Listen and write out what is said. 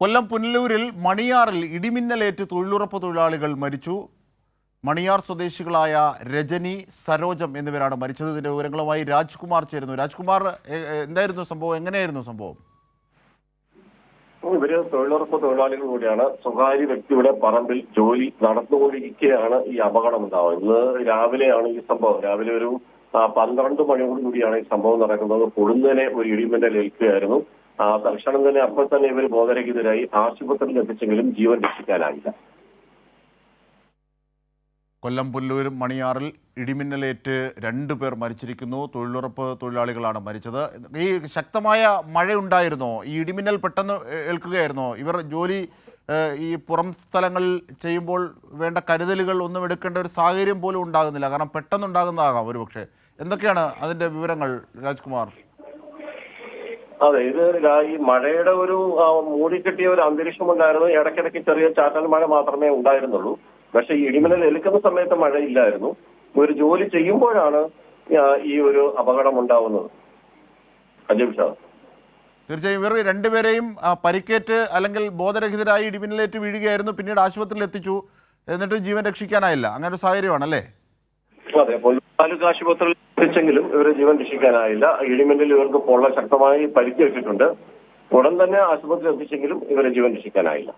കൊല്ലം പുനലൂരിൽ മണിയാറിൽ ഇടിമിന്നലേറ്റ് തൊഴിലുറപ്പ് തൊഴിലാളികൾ മരിച്ചു. മണിയാർ സ്വദേശികളായ രജനി, സരോജം എന്നിവരാണ് മരിച്ചത്. ഇതിന്റെ വിവരങ്ങളുമായി രാജ്കുമാർ ചേരുന്നു. രാജ്കുമാർ, എന്തായിരുന്നു സംഭവം? എങ്ങനെയായിരുന്നു സംഭവം? ഇവര് തൊഴിലുറപ്പ് തൊഴിലാളികൾ കൂടിയാണ്. സ്വകാര്യ വ്യക്തിയുടെ പറമ്പിൽ ജോലി നടന്നുകൊണ്ടിരിക്കെയാണ് ഈ അപകടം ഉണ്ടാവുന്നത്. ഇന്ന് രാവിലെയാണ് ഈ സംഭവം. രാവിലെ ഒരു 12 മണിയോട് കൂടിയാണ് ഈ സംഭവം നടക്കുന്നത്. പൊടുന്നനെ ഒരു ഇടിമിന്നൽ ഏൽക്കുകയായിരുന്നു. തൽക്ഷണം തന്നെ അപ്പോൾ തന്നെ ഇവർ ബോധരഹിതരായി ആശുപത്രിയിൽ എത്തിച്ചെങ്കിലും ജീവൻ രക്ഷിക്കാനായില്ല. കൊല്ലം പുനലൂർ മണിയാറിൽ ഇടിമിന്നലേറ്റ് 2 പേർ മരിച്ചിരിക്കുന്നു. തൊഴിലുറപ്പ് തൊഴിലാളികളാണ് മരിച്ചത്. ഈ ശക്തമായ മഴയുണ്ടായിരുന്നോ? ഈ ഇടിമിന്നൽ പെട്ടെന്ന് ഏൽക്കുകയായിരുന്നോ? ഇവർ ജോലി ഈ പുറം സ്ഥലങ്ങളിൽ ചെയ്യുമ്പോൾ വേണ്ട കരുതലുകൾ ഒന്നും എടുക്കേണ്ട ഒരു സാഹചര്യം പോലും ഉണ്ടാകുന്നില്ല. കാരണം പെട്ടെന്നുണ്ടാകുന്നതാകാം ഒരുപക്ഷെ. എന്തൊക്കെയാണ് അതിന്റെ വിവരങ്ങൾ, രാജ്കുമാർ? അതെ, ഇത് ഈ മഴയുടെ ഒരു മൂടിക്കെട്ടിയ ഒരു അന്തരീക്ഷം ഉണ്ടായിരുന്നു. ഇടയ്ക്കിടയ്ക്ക് ചെറിയ ചാറ്റൽ മഴ മാത്രമേ ഉണ്ടായിരുന്നുള്ളൂ. പക്ഷെ ഈ ഇടിമിന്നൽ ഏൽക്കുന്ന സമയത്ത് മഴയില്ലായിരുന്നു. ഒരു ജോലി ചെയ്യുമ്പോഴാണ് ഈ ഒരു അപകടം ഉണ്ടാവുന്നത്. തീർച്ചയായും ഇവർ 2 പേരെയും പരിക്കേറ്റ് അല്ലെങ്കിൽ ബോധരഹിതരായി ഇടിമിന്നലേറ്റ് വീഴുകയായിരുന്നു. പിന്നീട് ആശുപത്രിയിൽ എത്തിച്ചു, എന്നിട്ട് ജീവൻ രക്ഷിക്കാനായില്ല. അങ്ങനെ ഒരു സാഹചര്യമാണല്ലേ? അതെ, താലൂക്ക് ആശുപത്രിയിൽ എത്തിച്ചെങ്കിലും ഇവരെ ജീവൻ രക്ഷിക്കാനായില്ല. ഇടിമിന്നൽ ഇവർക്ക് ശക്തമായി പരിക്കേറ്റിട്ടുണ്ട്. ഉടൻ തന്നെ ആശുപത്രിയിൽ എത്തിച്ചെങ്കിലും ഇവരെ ജീവൻ രക്ഷിക്കാനായില്ല.